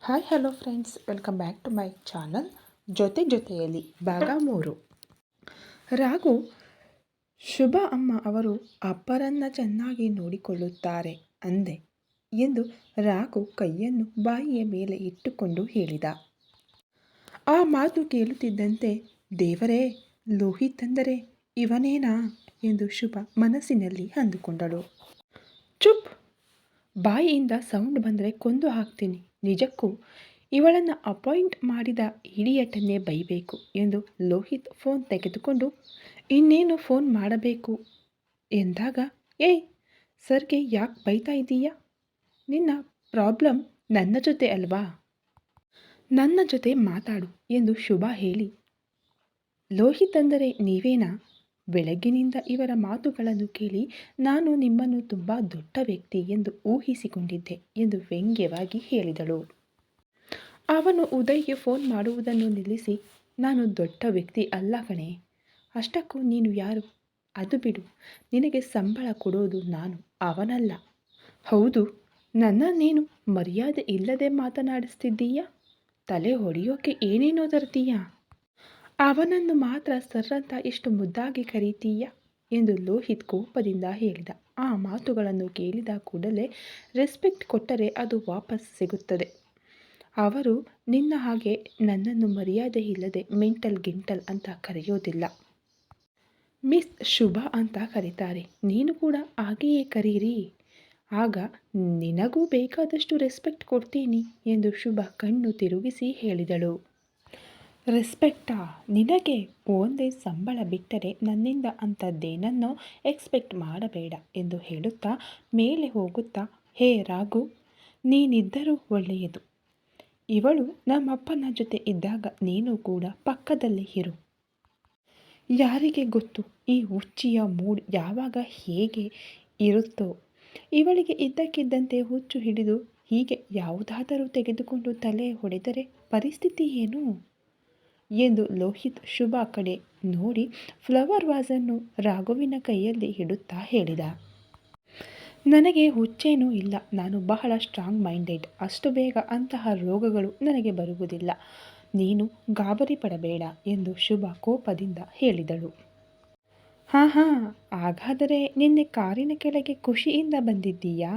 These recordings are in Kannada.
Hi hello friends, welcome back to my channel. ಜೊತೆಯಲ್ಲಿ ಭಾಗ 3. ರಾಘು, ಶುಭ ಅಮ್ಮ ಅವರು ಅಪ್ಪರನ್ನ ಚೆನ್ನಾಗಿ ನೋಡಿಕೊಳ್ಳುತ್ತಾರೆ ಅಂದೆ ಎಂದು ರಾಘು ಕೈಯನ್ನು ಬಾಯಿಯ ಮೇಲೆ ಇಟ್ಟುಕೊಂಡು ಹೇಳಿದ. ಆ ಮಾತು ಕೇಳುತ್ತಿದ್ದಂತೆ, ದೇವರೇ, ಲೋಹಿತ್ ಅಂದರೆ ಇವನೇನಾ ಎಂದು ಶುಭ ಮನಸ್ಸಿನಲ್ಲಿ ಅಂದುಕೊಂಡಳು. ಚುಪ್, ಬಾಯಿಯಿಂದ ಸೌಂಡ್ ಬಂದರೆ ಕೊಂದು ಹಾಕ್ತೀನಿ. ನಿಜಕ್ಕೂ ಇವಳನ್ನು ಅಪಾಯಿಂಟ್ ಮಾಡಿದ ಇಡಿಯಟನ್ನೇ ಬೈಬೇಕು ಎಂದು ಲೋಹಿತ್ ಫೋನ್ ತೆಗೆದುಕೊಂಡು ಇನ್ನೇನು ಫೋನ್ ಮಾಡಬೇಕು ಎಂದಾಗ, ಏಯ್ ಸರ್ಗೆ ಯಾಕೆ ಬೈತಾ ಇದ್ದೀಯಾ? ನಿನ್ನ ಪ್ರಾಬ್ಲಮ್ ನನ್ನ ಜೊತೆ ಅಲ್ವಾ? ನನ್ನ ಜೊತೆ ಮಾತಾಡು ಎಂದು ಶುಭ ಹೇಳಿ, ಲೋಹಿತ್ ಅಂದರೆ ನೀವೇನಾ? ಬೆಳಗ್ಗಿನಿಂದ ಇವರ ಮಾತುಗಳನ್ನು ಕೇಳಿ ನಾನು ನಿಮ್ಮನ್ನು ತುಂಬ ದೊಡ್ಡ ವ್ಯಕ್ತಿ ಎಂದು ಊಹಿಸಿಕೊಂಡಿದ್ದೆ ಎಂದು ವ್ಯಂಗ್ಯವಾಗಿ ಹೇಳಿದಳು. ಅವನು ಉದಯ್ಗೆ ಫೋನ್ ಮಾಡುವುದನ್ನು ನಿಲ್ಲಿಸಿ, ನಾನು ದೊಡ್ಡ ವ್ಯಕ್ತಿ ಅಲ್ಲ ಕಣೆ. ಅಷ್ಟಕ್ಕೂ ನೀನು ಯಾರು? ಅದು ಬಿಡು, ನಿನಗೆ ಸಂಬಳ ಕೊಡೋದು ನಾನು, ಅವನಲ್ಲ. ಹೌದು, ನನ್ನನ್ನೇನು ಮರ್ಯಾದೆ ಇಲ್ಲದೆ ಮಾತನಾಡಿಸ್ತಿದ್ದೀಯಾ? ತಲೆ ಹೊಡೆಯೋಕೆ ಏನೇನೋ ತರ್ತೀಯಾ? ಅವನನ್ನು ಮಾತ್ರ ಸರ್ ಅಂತ ಎಷ್ಟು ಮುದ್ದಾಗಿ ಕರೀತೀಯ ಎಂದು ಲೋಹಿತ್ ಕೋಪದಿಂದ ಹೇಳಿದ. ಆ ಮಾತುಗಳನ್ನು ಕೇಳಿದ ಕೂಡಲೇ ರೆಸ್ಪೆಕ್ಟ್ ಕೊಟ್ಟರೆ ಅದು ವಾಪಸ್ ಸಿಗುತ್ತದೆ. ಅವರು ನಿನ್ನ ಹಾಗೆ ನನ್ನನ್ನು ಮರ್ಯಾದೆ ಇಲ್ಲದೆ ಮೆಂಟಲ್ ಗಿಂಟಲ್ ಅಂತ ಕರೆಯೋದಿಲ್ಲ. ಮಿಸ್ ಶುಭ ಅಂತ ಕರೀತಾರೆ. ನೀನು ಕೂಡ ಹಾಗೆಯೇ ಕರೀರಿ, ಆಗ ನಿನಗೂ ಬೇಕಾದಷ್ಟು ರೆಸ್ಪೆಕ್ಟ್ ಕೊಡ್ತೀನಿ ಎಂದು ಶುಭ ಕಣ್ಣು ತಿರುಗಿಸಿ ಹೇಳಿದಳು. ರೆಸ್ಪೆಕ್ಟಾ? ನಿನಗೆ ಒಂದೇ ಸಂಬಳ ಬಿಟ್ಟರೆ ನನ್ನಿಂದ ಅಂಥದ್ದೇನನ್ನೋ ಎಕ್ಸ್ಪೆಕ್ಟ್ ಮಾಡಬೇಡ ಎಂದು ಹೇಳುತ್ತಾ ಮೇಲೆ ಹೋಗುತ್ತಾ, ಹೇ ರಾಘು, ನೀನಿದ್ದರೂ ಒಳ್ಳೆಯದು. ಇವಳು ನಮ್ಮಪ್ಪನ ಜೊತೆ ಇದ್ದಾಗ ನೀನು ಕೂಡ ಪಕ್ಕದಲ್ಲೇ ಇರು. ಯಾರಿಗೆ ಗೊತ್ತು ಈ ಹುಚ್ಚಿಯ ಮೂಡ್ ಯಾವಾಗ ಹೇಗೆ ಇರುತ್ತೋ. ಇವಳಿಗೆ ಇದ್ದಕ್ಕಿದ್ದಂತೆ ಹುಚ್ಚು ಹಿಡಿದು ಹೀಗೆ ಯಾವುದಾದರೂ ತೆಗೆದುಕೊಂಡು ತಲೆ ಹೊಡೆದರೆ ಪರಿಸ್ಥಿತಿ ಏನು ಎಂದು ಲೋಹಿತ್ ಶುಭ ಕಡೆ ನೋಡಿ ಫ್ಲವರ್ ವಾಸನ್ನು ರಾಘುವಿನ ಕೈಯಲ್ಲಿ ಇಡುತ್ತಾ ಹೇಳಿದ. ನನಗೆ ಹುಚ್ಚೇನೂ ಇಲ್ಲ, ನಾನು ಬಹಳ ಸ್ಟ್ರಾಂಗ್ ಮೈಂಡೆಡ್. ಅಷ್ಟು ಬೇಗ ಅಂತಹ ರೋಗಗಳು ನನಗೆ ಬರುವುದಿಲ್ಲ. ನೀನು ಗಾಬರಿ ಪಡಬೇಡ ಎಂದು ಶುಭ ಕೋಪದಿಂದ ಹೇಳಿದಳು. ಹಾಗಾದರೆ ನಿನ್ನೆ ಕಾರಿನ ಕೆಳಗೆ ಖುಷಿಯಿಂದ ಬಂದಿದ್ದೀಯಾ?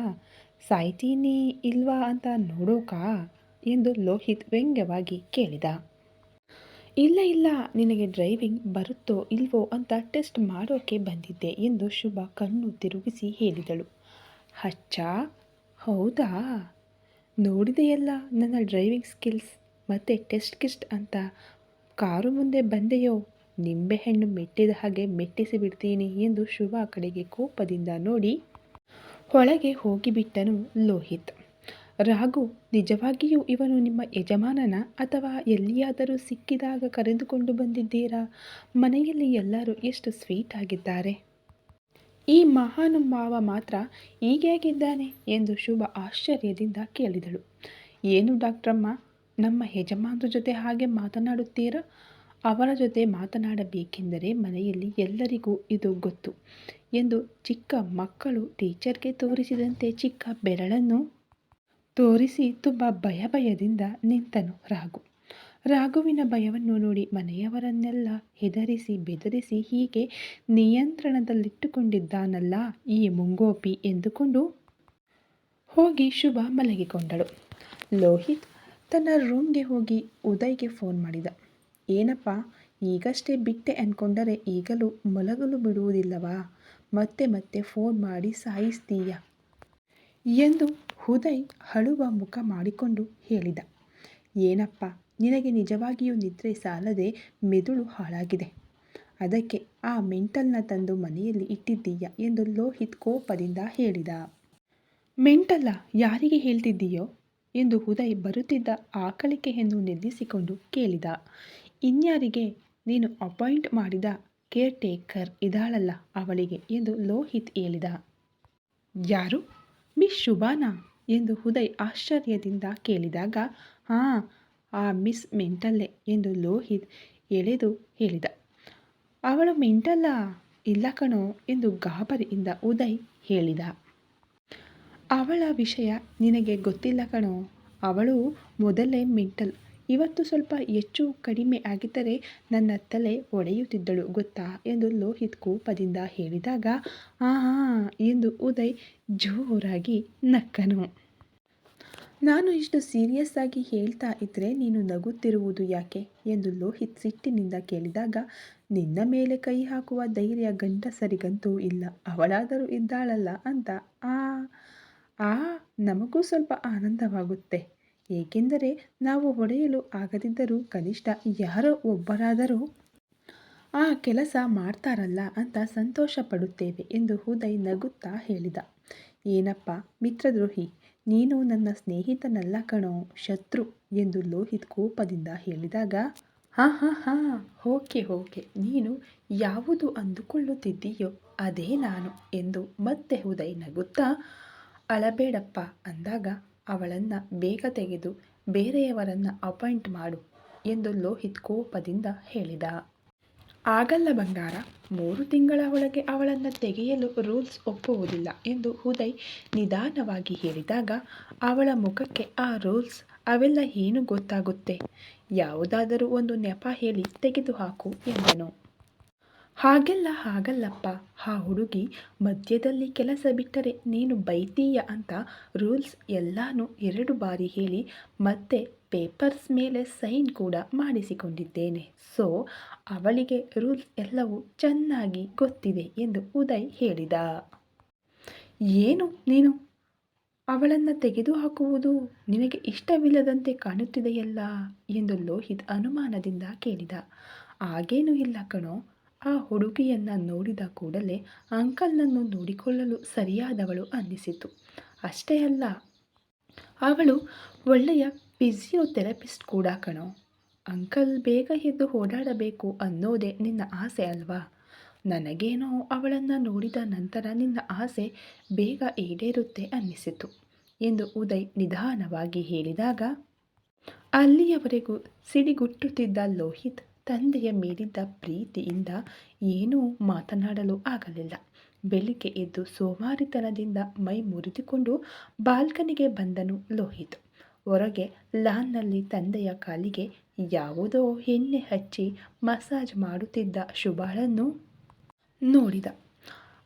ಸಾಯ್ತೀನಿ ಇಲ್ವಾ ಅಂತ ನೋಡೋಕಾ ಎಂದು ಲೋಹಿತ್ ವ್ಯಂಗ್ಯವಾಗಿ ಕೇಳಿದ. ಇಲ್ಲ, ನಿನಗೆ ಡ್ರೈವಿಂಗ್ ಬರುತ್ತೋ ಇಲ್ವೋ ಅಂತ ಟೆಸ್ಟ್ ಮಾಡೋಕೆ ಬಂದಿದ್ದೆ ಎಂದು ಶುಭ ಕಣ್ಣು ತಿರುಗಿಸಿ ಹೇಳಿದಳು. ಅಚ್ಚಾ, ಹೌದಾ? ನೋಡಿದೆಯಲ್ಲ ನನ್ನ ಡ್ರೈವಿಂಗ್ ಸ್ಕಿಲ್ಸ್, ಮತ್ತೆ ಟೆಸ್ಟ್ ಅಂತ ಕಾರು ಮುಂದೆ ಬಂದೆಯೋ, ನಿಂಬೆಹಣ್ಣು ಮೆಟ್ಟಿದ ಹಾಗೆ ಮೆಟ್ಟಿಸಿ ಬಿಡ್ತೀನಿ ಎಂದು ಶುಭ ಕಡೆಗೆ ಕೋಪದಿಂದ ನೋಡಿ ಒಳಗೆ ಹೋಗಿಬಿಟ್ಟನು ಲೋಹಿತ್. ರಾಘು, ನಿಜವಾಗಿಯೂ ಇವನು ನಿಮ್ಮ ಯಜಮಾನನ ಅಥವಾ ಎಲ್ಲಿಯಾದರೂ ಸಿಕ್ಕಿದಾಗ ಕರೆದುಕೊಂಡು ಬಂದಿದ್ದೀರಾ? ಮನೆಯಲ್ಲಿ ಎಲ್ಲರೂ ಎಷ್ಟು ಸ್ವೀಟ್ ಆಗಿದ್ದಾರೆ. ಈ ಮಹಾನುಭಾವ ಮಾತ್ರ ಹೀಗೇಗಿದ್ದಾನೆ ಎಂದು ಶುಭ ಆಶ್ಚರ್ಯದಿಂದ ಕೇಳಿದಳು. ಏನು ಡಾಕ್ಟ್ರಮ್ಮ, ನಮ್ಮ ಯಜಮಾನರ ಜೊತೆ ಹಾಗೆ ಮಾತನಾಡುತ್ತೀರಾ? ಅವರ ಜೊತೆ ಮಾತನಾಡಬೇಕೆಂದರೆ ಮನೆಯಲ್ಲಿ ಎಲ್ಲರಿಗೂ ಇದು ಗೊತ್ತು ಎಂದು ಚಿಕ್ಕ ಮಕ್ಕಳು ಟೀಚರ್ಗೆ ತೋರಿಸಿದಂತೆ ಚಿಕ್ಕ ಬೆರಳನ್ನು ತೋರಿಸಿ ತುಂಬ ಭಯದಿಂದ ನಿಂತನು ರಾಘು. ರಾಘುವಿನ ಭಯವನ್ನು ನೋಡಿ ಮನೆಯವರನ್ನೆಲ್ಲ ಹೆದರಿಸಿ ಬೆದರಿಸಿ ಹೀಗೆ ನಿಯಂತ್ರಣದಲ್ಲಿಟ್ಟುಕೊಂಡಿದ್ದಾನಲ್ಲ ಈ ಮುಂಗೋಪಿ ಎಂದುಕೊಂಡು ಹೋಗಿ ಶುಭ ಮಲಗಿಕೊಂಡಳು. ಲೋಹಿತ್ ತನ್ನ ರೂಮ್ಗೆ ಹೋಗಿ ಉದಯ್ಗೆ ಫೋನ್ ಮಾಡಿದ. ಏನಪ್ಪ, ಈಗಷ್ಟೇ ಬಿಟ್ಟೆ ಅಂದ್ಕೊಂಡರೆ ಈಗಲೂ ಮಲಗಲು ಬಿಡುವುದಿಲ್ಲವಾ? ಮತ್ತೆ ಫೋನ್ ಮಾಡಿ ಸಾಯಿಸ್ತೀಯ ಎಂದು ಉದಯ್ ಅಳುವ ಮುಖ ಮಾಡಿಕೊಂಡು ಹೇಳಿದ. ಏನಪ್ಪ, ನಿನಗೆ ನಿಜವಾಗಿಯೂ ನಿದ್ರೆ ಸಾಲದೆ ಮೆದುಳು ಹಾಳಾಗಿದೆ. ಅದಕ್ಕೆ ಆ ಮೆಂಟಲ್ನ ತಂದು ಮನೆಯಲ್ಲಿ ಇಟ್ಟಿದ್ದೀಯ ಎಂದು ಲೋಹಿತ್ ಕೋಪದಿಂದ ಹೇಳಿದ. ಮೆಂಟಲ್ಲ, ಯಾರಿಗೆ ಹೇಳ್ತಿದ್ದೀಯೋ ಎಂದು ಉದಯ್ ಬರುತ್ತಿದ್ದ ಆಕಳಿಕೆಯನ್ನು ನಿಲ್ಲಿಸಿಕೊಂಡು ಕೇಳಿದ. ಇನ್ಯಾರಿಗೆ? ನೀನು ಅಪಾಯಿಂಟ್ ಮಾಡಿದ ಕೇರ್ ಟೇಕರ್ ಇದಾಳಲ್ಲ ಅವಳಿಗೆ ಎಂದು ಲೋಹಿತ್ ಹೇಳಿದ. ಯಾರು? ಮಿಸ್ ಶುಭಾನಾ ಎಂದು ಉದಯ್ ಆಶ್ಚರ್ಯದಿಂದ ಕೇಳಿದಾಗ, ಆ ಮಿಸ್ ಮೆಂಟಲ್ಲೇ ಎಂದು ಲೋಹಿತ್ ಎಳೆದು ಹೇಳಿದ. ಅವಳು ಮೆಂಟಲ್ಲ? ಇಲ್ಲ ಕಣೋ ಎಂದು ಗಾಬರಿಯಿಂದ ಉದಯ್ ಹೇಳಿದ. ಅವಳ ವಿಷಯ ನಿನಗೆ ಗೊತ್ತಿಲ್ಲ ಕಣೋ, ಅವಳು ಮೊದಲೇ ಮೆಂಟಲ್. ಇವತ್ತು ಸ್ವಲ್ಪ ಹೆಚ್ಚು ಕಡಿಮೆ ಆಗಿದ್ದರೆ ನನ್ನ ತಲೆ ಒಡೆಯುತ್ತಿದ್ದಳು ಗೊತ್ತಾ ಎಂದು ಲೋಹಿತ್ ಕೋಪದಿಂದ ಹೇಳಿದಾಗ, ಆಹಾ ಎಂದು ಉದಯ್ ಜೋರಾಗಿ ನಕ್ಕನು. ನಾನು ಇಷ್ಟು ಸೀರಿಯಸ್ ಆಗಿ ಹೇಳ್ತಾ ಇದ್ರೆ ನೀನು ನಗುತ್ತಿರುವುದು ಯಾಕೆ ಎಂದು ಲೋಹಿತ್ ಸಿಟ್ಟಿನಿಂದ ಕೇಳಿದಾಗ, ನಿನ್ನ ಮೇಲೆ ಕೈ ಹಾಕುವ ಧೈರ್ಯ ಗಂಡಸರಿಗಂತೂ ಇಲ್ಲ, ಅವಳಾದರೂ ಇದ್ದಾಳಲ್ಲ ಅಂತ. ಆ ಆ ನಮಗೂ ಸ್ವಲ್ಪ ಆನಂದವಾಗುತ್ತೆ, ಏಕೆಂದರೆ ನಾವು ಹೊಡೆಯಲು ಆಗದಿದ್ದರೂ ಕನಿಷ್ಠ ಯಾರೋ ಒಬ್ಬರಾದರೂ ಆ ಕೆಲಸ ಮಾಡ್ತಾರಲ್ಲ ಅಂತ ಸಂತೋಷ ಪಡುತ್ತೇವೆ ಎಂದು ಉದಯ್ ನಗುತ್ತಾ ಹೇಳಿದ. ಏನಪ್ಪ ಮಿತ್ರದ್ರೋಹಿ, ನೀನು ನನ್ನ ಸ್ನೇಹಿತನಲ್ಲ ಕಣೋ, ಶತ್ರು ಎಂದು ಲೋಹಿತ್ ಕೋಪದಿಂದ ಹೇಳಿದಾಗ, ಹಾಂ ಓಕೆ ನೀನು ಯಾವುದು ಅಂದುಕೊಳ್ಳುತ್ತಿದ್ದೀಯೋ ಅದೇ ನಾನು ಎಂದು ಮತ್ತೆ ಉದಯ್ ನಗುತ್ತಾ, ಅಳಬೇಡಪ್ಪ ಅಂದಾಗ ಅವಳನ್ನು ಬೇಗ ತೆಗೆದು ಬೇರೆಯವರನ್ನು ಅಪಾಯಿಂಟ್ ಮಾಡು ಎಂದು ಲೋಹಿತ್ ಕೋಪದಿಂದ ಹೇಳಿದ. ಆಗಲ್ಲ ಬಂಗಾರ, 3 ತಿಂಗಳ ಒಳಗೆ ಅವಳನ್ನು ತೆಗೆಯಲು ರೂಲ್ಸ್ ಒಪ್ಪುವುದಿಲ್ಲ ಎಂದು ಉದಯ್ ನಿಧಾನವಾಗಿ ಹೇಳಿದಾಗ, ಅವಳ ಮುಖಕ್ಕೆ ಆ ರೂಲ್ಸ್ ಅವೆಲ್ಲ ಏನು ಗೊತ್ತಾಗುತ್ತೆ, ಯಾವುದಾದರೂ ಒಂದು ನೆಪ ಹೇಳಿ ತೆಗೆದುಹಾಕು ಎಂದನು. ಹಾಗೆಲ್ಲ ಆಗಲ್ಲಪ್ಪ, ಆ ಹುಡುಗಿ ಮಧ್ಯದಲ್ಲಿ ಕೆಲಸ ಬಿಟ್ಟರೆ ನೀನು ಬೈತೀಯ ಅಂತ ರೂಲ್ಸ್ ಎಲ್ಲಾನು 2 ಬಾರಿ ಹೇಳಿ ಮತ್ತೆ ಪೇಪರ್ಸ್ ಮೇಲೆ ಸೈನ್ ಕೂಡ ಮಾಡಿಸಿಕೊಂಡಿದ್ದೇನೆ. ಸೊ ಅವಳಿಗೆ ರೂಲ್ಸ್ ಎಲ್ಲವೂ ಚೆನ್ನಾಗಿ ಗೊತ್ತಿದೆ ಎಂದು ಉದಯ್ ಹೇಳಿದ. ಏನು ನೀನು ಅವಳನ್ನು ತೆಗೆದುಹಾಕುವುದು ನಿನಗೆ ಇಷ್ಟವಿಲ್ಲದಂತೆ ಕಾಣುತ್ತಿದೆಯಲ್ಲ ಎಂದು ಲೋಹಿತ್ ಅನುಮಾನದಿಂದ ಕೇಳಿದ. ಹಾಗೇನೂ ಇಲ್ಲ ಕಣೋ, ಆ ಹುಡುಗಿಯನ್ನು ನೋಡಿದ ಕೂಡಲೇ ಅಂಕಲ್ನನ್ನು ನೋಡಿಕೊಳ್ಳಲು ಸರಿಯಾದವಳು ಅನ್ನಿಸಿತು. ಅಷ್ಟೇ ಅಲ್ಲ, ಅವಳು ಒಳ್ಳೆಯ ಫಿಸಿಯೋಥೆರಪಿಸ್ಟ್ ಕೂಡ ಕಣೋ. ಅಂಕಲ್ ಬೇಗ ಎದ್ದು ಓಡಾಡಬೇಕು ಅನ್ನೋದೇ ನಿನ್ನ ಆಸೆ ಅಲ್ವಾ? ನನಗೇನೋ ಅವಳನ್ನು ನೋಡಿದ ನಂತರ ನಿನ್ನ ಆಸೆ ಬೇಗ ಈಡೇರುತ್ತೆ ಅನ್ನಿಸಿತು ಎಂದು ಉದಯ್ ನಿಧಾನವಾಗಿ ಹೇಳಿದಾಗ, ಅಲ್ಲಿಯವರೆಗೂ ಸಿಡಿಗುಟ್ಟುತ್ತಿದ್ದ ಲೋಹಿತ್ ತಂದೆಯ ಮೇಲಿದ್ದ ಪ್ರೀತಿಯಿಂದ ಏನೂ ಮಾತನಾಡಲು ಆಗಲಿಲ್ಲ. ಬೆಳಿಗ್ಗೆ ಎದ್ದು ಸೋಮಾರಿತನದಿಂದ ಮೈ ಮುರಿದುಕೊಂಡು ಬಾಲ್ಕನಿಗೆ ಬಂದನು ಲೋಹಿತ್. ಹೊರಗೆ ಲಾನ್ನಲ್ಲಿ ತಂದೆಯ ಕಾಲಿಗೆ ಯಾವುದೋ ಎಣ್ಣೆ ಹಚ್ಚಿ ಮಸಾಜ್ ಮಾಡುತ್ತಿದ್ದ ಶುಭಳನ್ನು ನೋಡಿದ.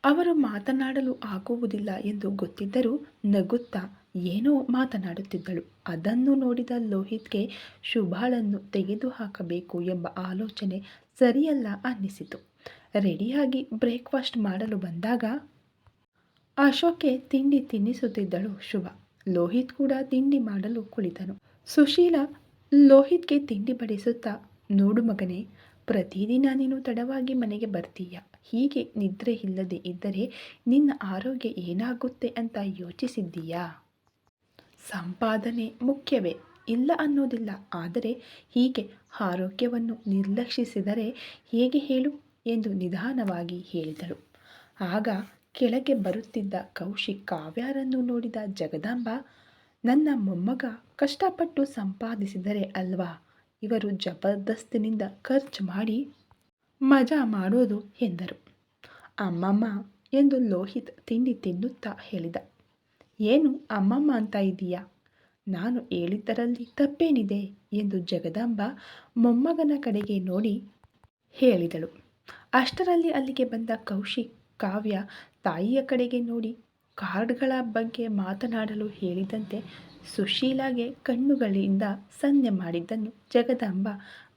ಅವರು ಮಾತನಾಡಲು ಆಗುವುದಿಲ್ಲ ಎಂದು ಗೊತ್ತಿದ್ದರೂ ನಗುತ್ತಾ ಏನೋ ಮಾತನಾಡುತ್ತಿದ್ದಳು. ಅದನ್ನು ನೋಡಿದ ಲೋಹಿತ್ಗೆ ಶುಭಳನ್ನು ತೆಗೆದುಹಾಕಬೇಕು ಎಂಬ ಆಲೋಚನೆ ಸರಿಯಲ್ಲ ಅನ್ನಿಸಿತು. ರೆಡಿಯಾಗಿ ಬ್ರೇಕ್ಫಾಸ್ಟ್ ಮಾಡಲು ಬಂದಾಗ ಅಶೋಕ್ಗೆ ತಿಂಡಿ ತಿನ್ನಿಸುತ್ತಿದ್ದಳು ಶುಭ. ಲೋಹಿತ್ ಕೂಡ ತಿಂಡಿ ಮಾಡಲು ಕುಳಿತನು. ಸುಶೀಲಾ ಲೋಹಿತ್ಗೆ ತಿಂಡಿ ಬಡಿಸುತ್ತಾ, ನೋಡು ಮಗನೇ, ಪ್ರತಿದಿನ ನೀನು ತಡವಾಗಿ ಮನೆಗೆ ಬರ್ತೀಯ. ಹೀಗೆ ನಿದ್ರೆ ಇಲ್ಲದೆ ಇದ್ದರೆ ನಿನ್ನ ಆರೋಗ್ಯ ಏನಾಗುತ್ತೆ ಅಂತ ಯೋಚಿಸಿದ್ದೀಯಾ? ಸಂಪಾದನೆ ಮುಖ್ಯವೇ, ಇಲ್ಲ ಅನ್ನೋದಿಲ್ಲ, ಆದರೆ ಹೀಗೆ ಆರೋಗ್ಯವನ್ನು ನಿರ್ಲಕ್ಷಿಸಿದರೆ ಹೇಗೆ ಹೇಳು ಎಂದು ನಿಧಾನವಾಗಿ ಹೇಳಿದಳು. ಆಗ ಕೆಳಗೆ ಬರುತ್ತಿದ್ದ ಕೌಶಿಕ್ ಕಾವ್ಯರನ್ನು ನೋಡಿದ ಜಗದಾಂಬ, ನನ್ನ ಮೊಮ್ಮಗ ಕಷ್ಟಪಟ್ಟು ಸಂಪಾದಿಸಿದರೆ ಅಲ್ವಾ ಇವರು ಜಬರ್ದಸ್ತಿನಿಂದ ಖರ್ಚು ಮಾಡಿ ಮಜಾ ಮಾಡೋದು ಎಂದರು. ಅಮ್ಮಮ್ಮ ಎಂದು ಲೋಹಿತ್ ತಿಂಡಿ ತಿನ್ನುತ್ತಾ ಹೇಳಿದ. ಏನು ಅಮ್ಮಮ್ಮ ಅಂತ ಇದೀಯಾ? ನಾನು ಹೇಳಿದ್ದರಲ್ಲಿ ತಪ್ಪೇನಿದೆ ಎಂದು ಜಗದಾಂಬ ಮೊಮ್ಮಗನ ಕಡೆಗೆ ನೋಡಿ ಹೇಳಿದಳು. ಅಷ್ಟರಲ್ಲಿ ಅಲ್ಲಿಗೆ ಬಂದ ಕೌಶಿಕ್ ಕಾವ್ಯ ತಾಯಿಯ ಕಡೆಗೆ ನೋಡಿ ಕಾರ್ಡ್ಗಳ ಬಗ್ಗೆ ಮಾತನಾಡಲು ಹೇಳಿದಂತೆ ಸುಶೀಲಾಗೆ ಕಣ್ಣುಗಳಿಂದ ಸನ್ನೆ ಮಾಡಿದ್ದನ್ನು ಜಗದಾಂಬ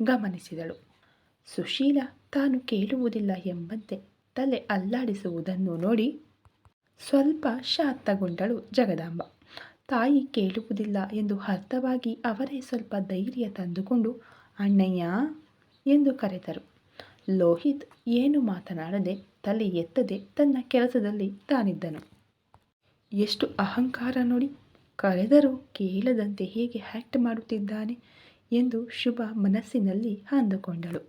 ಗಮನಿಸಿದಳು. ಸುಶೀಲಾ ತಾನು ಕೇಳುವುದಿಲ್ಲ ಎಂಬಂತೆ ತಲೆ ಅಲ್ಲಾಡಿಸುವುದನ್ನು ನೋಡಿ ಸ್ವಲ್ಪ ಶಾಂತಗೊಂಡಳು ಜಗದಾಂಬ. ತಾಯಿ ಕೇಳುವುದಿಲ್ಲ ಎಂದು ಅರ್ಥವಾಗಿ ಅವರೇ ಸ್ವಲ್ಪ ಧೈರ್ಯ ತಂದುಕೊಂಡು ಅಣ್ಣಯ್ಯ ಎಂದು ಕರೆದರು. ಲೋಹಿತ್ ಏನು ಮಾತನಾಡದೆ ತಲೆ ಎತ್ತದೆ ತನ್ನ ಕೆಲಸದಲ್ಲಿ ತಾನಿದ್ದನು. ಎಷ್ಟು ಅಹಂಕಾರ ನೋಡಿ, ಕರೆದರೂ ಕೇಳದಂತೆ ಹೇಗೆ ಆ್ಯಕ್ಟ್ ಮಾಡುತ್ತಿದ್ದಾನೆ ಎಂದು ಶುಭ ಮನಸ್ಸಿನಲ್ಲಿ ಅಂದುಕೊಂಡಳು.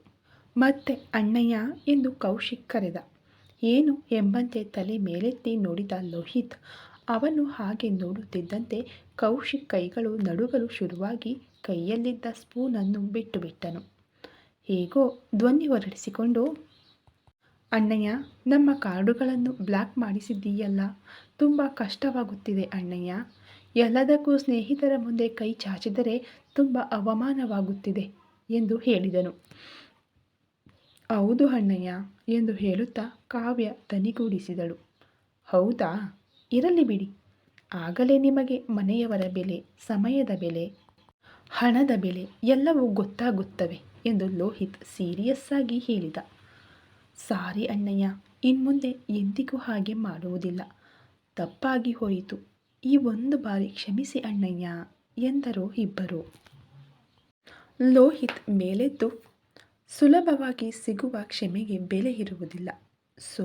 ಮತ್ತೆ ಅಣ್ಣಯ್ಯ ಎಂದು ಕೌಶಿಕ್ ಕರೆದ. ಏನು ಎಂಬಂತೆ ತಲೆ ಮೇಲೆತ್ತಿ ನೋಡಿದ ಲೋಹಿತ್. ಅವನು ಹಾಗೆ ನೋಡುತ್ತಿದ್ದಂತೆ ಕೌಶಿಕ್ ಕೈಗಳು ನಡುಗಲು ಶುರುವಾಗಿ ಕೈಯಲ್ಲಿದ್ದ ಸ್ಪೂನನ್ನು ಬಿಟ್ಟನು. ಹೇಗೋ ಧ್ವನಿ ಹೊರಡಿಸಿಕೊಂಡು, ಅಣ್ಣಯ್ಯ, ನಮ್ಮ ಕಾರ್ಡುಗಳನ್ನು ಬ್ಲಾಕ್ ಮಾಡಿಸಿದ್ದೀಯಲ್ಲ, ತುಂಬ ಕಷ್ಟವಾಗುತ್ತಿದೆ ಅಣ್ಣಯ್ಯ. ಎಲ್ಲದಕ್ಕೂ ಸ್ನೇಹಿತರ ಮುಂದೆ ಕೈ ಚಾಚಿದರೆ ತುಂಬ ಅವಮಾನವಾಗುತ್ತಿದೆ ಎಂದು ಹೇಳಿದನು. ಹೌದು ಅಣ್ಣಯ್ಯ ಎಂದು ಹೇಳುತ್ತಾ ಕಾವ್ಯ ದನಿಗೂಡಿಸಿದಳು. ಹೌದಾ, ಇರಲಿ ಬಿಡಿ. ಆಗಲೇ ನಿಮಗೆ ಮನೆಯವರ ಬೆಲೆ, ಸಮಯದ ಬೆಲೆ, ಹಣದ ಬೆಲೆ ಎಲ್ಲವೂ ಗೊತ್ತಾಗುತ್ತವೆ ಎಂದು ಲೋಹಿತ್ ಸೀರಿಯಸ್ ಆಗಿ ಹೇಳಿದ. ಸಾರಿ ಅಣ್ಣಯ್ಯ, ಇನ್ಮುಂದೆ ಎಂದಿಗೂ ಹಾಗೆ ಮಾಡುವುದಿಲ್ಲ. ತಪ್ಪಾಗಿ ಹೋಯಿತು. ಈ ಒಂದು ಬಾರಿ ಕ್ಷಮಿಸಿ ಅಣ್ಣಯ್ಯ ಎಂದರು ಇಬ್ಬರು. ಲೋಹಿತ್ ಮೇಲೆದ್ದು, ಸುಲಭವಾಗಿ ಸಿಗುವ ಕ್ಷಮೆಗೆ ಬೆಲೆ ಇರುವುದಿಲ್ಲ. ಸೊ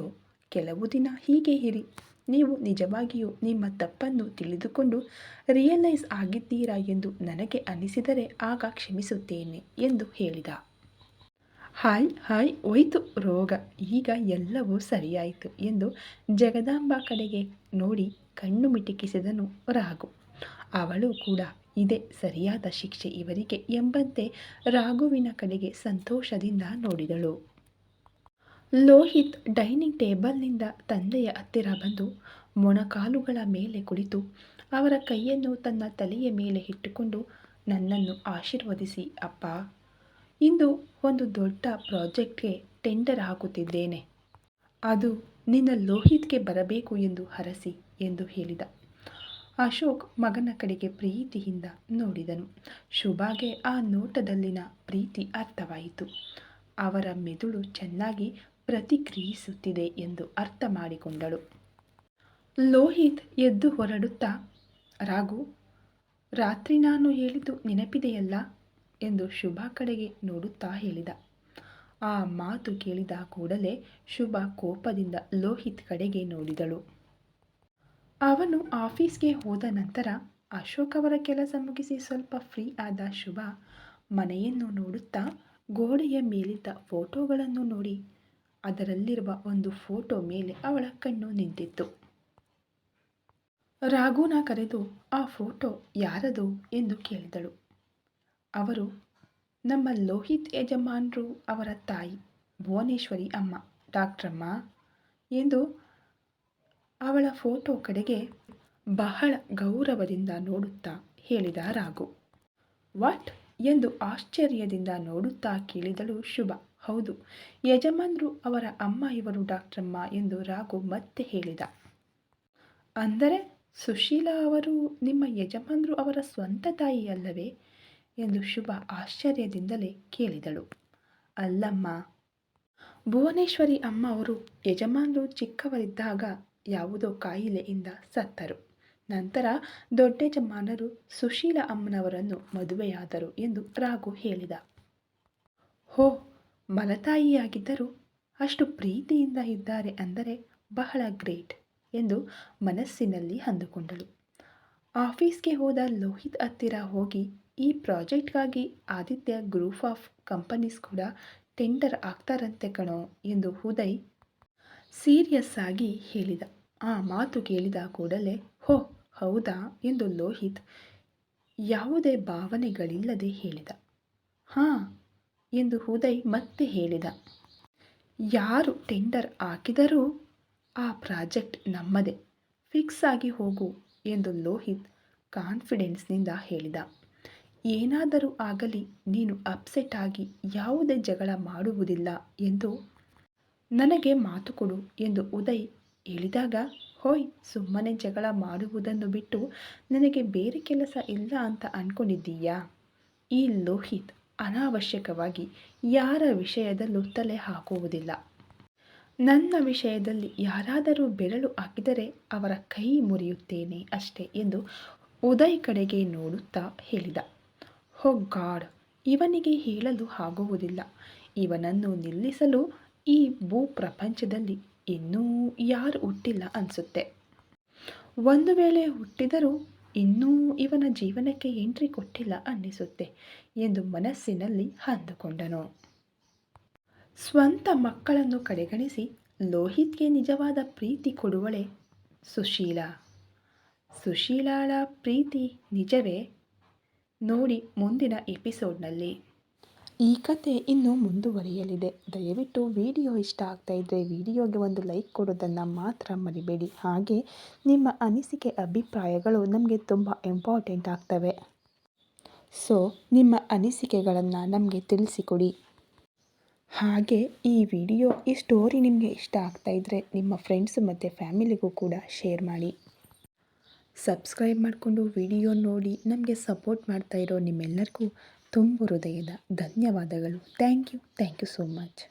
ಕೆಲವು ದಿನ ಹೀಗೆ ಇರಿ. ನೀವು ನಿಜವಾಗಿಯೂ ನಿಮ್ಮ ತಪ್ಪನ್ನು ತಿಳಿದುಕೊಂಡು ರಿಯಲೈಸ್ ಆಗಿದ್ದೀರಾ ಎಂದು ನನಗೆ ಅನಿಸಿದರೆ ಆಗ ಕ್ಷಮಿಸುತ್ತೇನೆ ಎಂದು ಹೇಳಿದ. ಹಾಯ್ ಹೋಯ್ತು ರೋಗ, ಈಗ ಎಲ್ಲವೂ ಸರಿಯಾಯಿತು ಎಂದು ಜಗದಾಂಬ ಕಡೆಗೆ ನೋಡಿ ಕಣ್ಣು ಮಿಟುಕಿಸಿದನು ರಾಘು. ಅವಳು ಕೂಡ ಇದೇ ಸರಿಯಾದ ಶಿಕ್ಷೆ ಇವರಿಗೆ ಎಂಬಂತೆ ರಾಘುವಿನ ಕಡೆಗೆ ಸಂತೋಷದಿಂದ ನೋಡಿದಳು. ಲೋಹಿತ್ ಡೈನಿಂಗ್ ಟೇಬಲ್ನಿಂದ ತಂದೆಯ ಹತ್ತಿರ ಬಂದು ಮೊಣಕಾಲುಗಳ ಮೇಲೆ ಕುಳಿತು ಅವರ ಕೈಯನ್ನು ತನ್ನ ತಲೆಯ ಮೇಲೆ ಇಟ್ಟುಕೊಂಡು, ನನ್ನನ್ನು ಆಶೀರ್ವದಿಸಿ ಅಪ್ಪ. ಇಂದು ಒಂದು ದೊಡ್ಡ ಪ್ರಾಜೆಕ್ಟ್ಗೆ ಟೆಂಡರ್ ಹಾಕುತ್ತಿದ್ದೇನೆ. ಅದು ನಿನ್ನ ಲೋಹಿತ್ಗೆ ಬರಬೇಕು ಎಂದು ಹರಸಿ ಎಂದು ಹೇಳಿದ. ಅಶೋಕ್ ಮಗನ ಕಡೆಗೆ ಪ್ರೀತಿಯಿಂದ ನೋಡಿದನು. ಶುಭಾಗೆ ಆ ನೋಟದಲ್ಲಿನ ಪ್ರೀತಿ ಅರ್ಥವಾಯಿತು. ಅವರ ಮೆದುಳು ಚೆನ್ನಾಗಿ ಪ್ರತಿಕ್ರಿಯಿಸುತ್ತಿದೆ ಎಂದು ಅರ್ಥ ಮಾಡಿಕೊಂಡಳು. ಲೋಹಿತ್ ಎದ್ದು ಹೊರಡುತ್ತಾ, ರಾಘು, ರಾತ್ರಿ ನಾನು ಹೇಳಿದ್ದು ನೆನಪಿದೆಯಲ್ಲ ಎಂದು ಶುಭಾ ಕಡೆಗೆ ನೋಡುತ್ತಾ ಹೇಳಿದ. ಆ ಮಾತು ಕೇಳಿದ ಕೂಡಲೇ ಶುಭಾ ಕೋಪದಿಂದ ಲೋಹಿತ್ ಕಡೆಗೆ ನೋಡಿದಳು. ಅವನು ಆಫೀಸ್ಗೆ ಹೋದ ನಂತರ ಅಶೋಕ್ ಅವರ ಕೆಲಸ ಮುಗಿಸಿ ಸ್ವಲ್ಪ ಫ್ರೀ ಆದ ಶುಭಾ ಮನೆಯನ್ನು ನೋಡುತ್ತಾ ಗೋಡೆಯ ಮೇಲಿದ್ದ ಫೋಟೋಗಳನ್ನು ನೋಡಿ ಅದರಲ್ಲಿರುವ ಒಂದು ಫೋಟೋ ಮೇಲೆ ಅವಳ ಕಣ್ಣು ನಿಂತಿತ್ತು. ರಾಘುನ ಕರೆದು ಆ ಫೋಟೋ ಯಾರದು ಎಂದು ಕೇಳಿದಳು. ಅವರು ನಮ್ಮ ಲೋಹಿತ್ ಯಜಮಾನ್ರು ಅವರ ತಾಯಿ ಭುವನೇಶ್ವರಿ ಅಮ್ಮ, ಡಾಕ್ಟ್ರಮ್ಮ ಎಂದು ಅವಳ ಫೋಟೋ ಕಡೆಗೆ ಬಹಳ ಗೌರವದಿಂದ ನೋಡುತ್ತಾ ಹೇಳಿದ ರಾಘು. ವಾಟ್ ಎಂದು ಆಶ್ಚರ್ಯದಿಂದ ನೋಡುತ್ತಾ ಕೇಳಿದಳು ಶುಭಾ. ಹೌದು, ಯಜಮಾನ್ರು ಅವರ ಅಮ್ಮ ಇವರು ಡಾಕ್ಟ್ರಮ್ಮ ಎಂದು ರಾಘು ಮತ್ತೆ ಹೇಳಿದ. ಅಂದರೆ ಸುಶೀಲಾ ಅವರು ನಿಮ್ಮ ಯಜಮಾನ್ರು ಅವರ ಸ್ವಂತ ತಾಯಿ ಅಲ್ಲವೇ ಎಂದು ಶುಭಾ ಆಶ್ಚರ್ಯದಿಂದಲೇ ಕೇಳಿದಳು. ಅಲ್ಲಮ್ಮ, ಭುವನೇಶ್ವರಿ ಅಮ್ಮ ಅವರು ಯಜಮಾನ್ರು ಚಿಕ್ಕವರಿದ್ದಾಗ ಯಾವುದೋ ಕಾಯಿಲೆಯಿಂದ ಸತ್ತರು. ನಂತರ ದೊಡ್ಡಯಜಮಾನರು ಸುಶೀಲಾ ಅಮ್ಮನವರನ್ನು ಮದುವೆಯಾದರು ಎಂದು ರಾಘು ಹೇಳಿದ. ಹೋ, ಮಲತಾಯಿಯಾಗಿದ್ದರೂ ಅಷ್ಟು ಪ್ರೀತಿಯಿಂದ ಇದ್ದಾರೆ ಅಂದರೆ ಬಹಳ ಗ್ರೇಟ್ ಎಂದು ಮನಸ್ಸಿನಲ್ಲಿ ಅಂದುಕೊಂಡಳು. ಆಫೀಸ್ಗೆ ಹೋದ ಲೋಹಿತ್ ಹತ್ತಿರ ಹೋಗಿ, ಈ ಪ್ರಾಜೆಕ್ಟ್ಗಾಗಿ ಆದಿತ್ಯ ಗ್ರೂಪ್ ಆಫ್ ಕಂಪನೀಸ್ ಕೂಡ ಟೆಂಡರ್ ಆಗ್ತಾರಂತೆ ಕಣೋ ಎಂದು ಉದಯ್ ಸೀರಿಯಸ್ ಆಗಿ ಹೇಳಿದ. ಆ ಮಾತು ಕೇಳಿದ ಕೂಡಲೇ ಹೋ ಹೌದಾ ಎಂದು ಲೋಹಿತ್ ಯಾವುದೇ ಭಾವನೆಗಳಿಲ್ಲದೆ ಹೇಳಿದ. ಹಾಂ ಎಂದು ಉದಯ್ ಮತ್ತೆ ಹೇಳಿದ. ಯಾರು ಟೆಂಡರ್ ಹಾಕಿದರೂ ಆ ಪ್ರಾಜೆಕ್ಟ್ ನಮ್ಮದೇ, ಫಿಕ್ಸ್ ಆಗಿ ಹೋಗು ಎಂದು ಲೋಹಿತ್ ಕಾನ್ಫಿಡೆನ್ಸ್ನಿಂದ ಹೇಳಿದ. ಏನಾದರೂ ಆಗಲಿ ನೀನು ಅಪ್ಸೆಟ್ ಆಗಿ ಯಾವುದೇ ಜಗಳ ಮಾಡುವುದಿಲ್ಲ ಎಂದು ನನಗೆ ಮಾತು ಕೊಡು ಎಂದು ಉದಯ್ ಹೇಳಿದಾಗ, ಹೋಯ್, ಸುಮ್ಮನೆ ಜಗಳ ಮಾಡುವುದನ್ನು ಬಿಟ್ಟು ನನಗೆ ಬೇರೆ ಕೆಲಸ ಇಲ್ಲ ಅಂತ ಅಂದ್ಕೊಂಡಿದ್ದೀಯಾ? ಈ ಲೋಹಿತ್ ಅನಾವಶ್ಯಕವಾಗಿ ಯಾರ ವಿಷಯದಲ್ಲೂ ತಲೆ ಹಾಕುವುದಿಲ್ಲ. ನನ್ನ ವಿಷಯದಲ್ಲಿ ಯಾರಾದರೂ ಬೆರಳು ಹಾಕಿದರೆ ಅವರ ಕೈ ಮುರಿಯುತ್ತೇನೆ ಅಷ್ಟೇ ಎಂದು ಉದಯ್ ಕಡೆಗೆ ನೋಡುತ್ತಾ ಹೇಳಿದ. ಹೋ ಗಾಡ್, ಇವನಿಗೆ ಹೇಳಲು ಆಗುವುದಿಲ್ಲ. ಇವನನ್ನು ನಿಲ್ಲಿಸಲು ಈ ಭೂ ಪ್ರಪಂಚದಲ್ಲಿ ಇನ್ನೂ ಯಾರು ಹುಟ್ಟಿಲ್ಲ ಅನಿಸುತ್ತೆ. ಒಂದು ವೇಳೆ ಹುಟ್ಟಿದರೂ ಇನ್ನೂ ಇವನ ಜೀವನಕ್ಕೆ ಎಂಟ್ರಿ ಕೊಟ್ಟಿಲ್ಲ ಅನ್ನಿಸುತ್ತೆ ಎಂದು ಮನಸ್ಸಿನಲ್ಲಿ ಅಂದುಕೊಂಡನು. ಸ್ವಂತ ಮಕ್ಕಳನ್ನು ಕಡೆಗಣಿಸಿ ಲೋಹಿತ್ಗೆ ನಿಜವಾದ ಪ್ರೀತಿ ಕೊಡುವಳೆ ಸುಶೀಲಾ. ಸುಶೀಲಾಳ ಪ್ರೀತಿ ನಿಜವೇ? ನೋಡಿ ಮುಂದಿನ ಎಪಿಸೋಡ್ನಲ್ಲಿ. ಈ ಕತೆ ಇನ್ನೂ ಮುಂದುವರಿಯಲಿದೆ. ದಯವಿಟ್ಟು ವಿಡಿಯೋ ಇಷ್ಟ ಆಗ್ತಾ ಇದ್ದರೆ ವಿಡಿಯೋಗೆ ಒಂದು ಲೈಕ್ ಕೊಡೋದನ್ನು ಮಾತ್ರ ಮರಿಬೇಡಿ. ಹಾಗೆ ನಿಮ್ಮ ಅನಿಸಿಕೆ ಅಭಿಪ್ರಾಯಗಳು ನಮಗೆ ತುಂಬ ಇಂಪಾರ್ಟೆಂಟ್ ಆಗ್ತವೆ. ಸೊ ನಿಮ್ಮ ಅನಿಸಿಕೆಗಳನ್ನು ನಮಗೆ ತಿಳಿಸಿಕೊಡಿ. ಹಾಗೆ ಈ ಸ್ಟೋರಿ ನಿಮಗೆ ಇಷ್ಟ ಆಗ್ತಾ ಇದ್ದರೆ ನಿಮ್ಮ ಫ್ರೆಂಡ್ಸ್ ಮತ್ತು ಫ್ಯಾಮಿಲಿಗೂ ಕೂಡ ಶೇರ್ ಮಾಡಿ. ಸಬ್ಸ್ಕ್ರೈಬ್ ಮಾಡಿಕೊಂಡು ವಿಡಿಯೋ ನೋಡಿ ನಮಗೆ ಸಪೋರ್ಟ್ ಮಾಡ್ತಾ ಇರೋ ನಿಮ್ಮೆಲ್ಲರಿಗೂ ತುಂಬ ಹೃದಯದ ಧನ್ಯವಾದಗಳು. Thank you so much.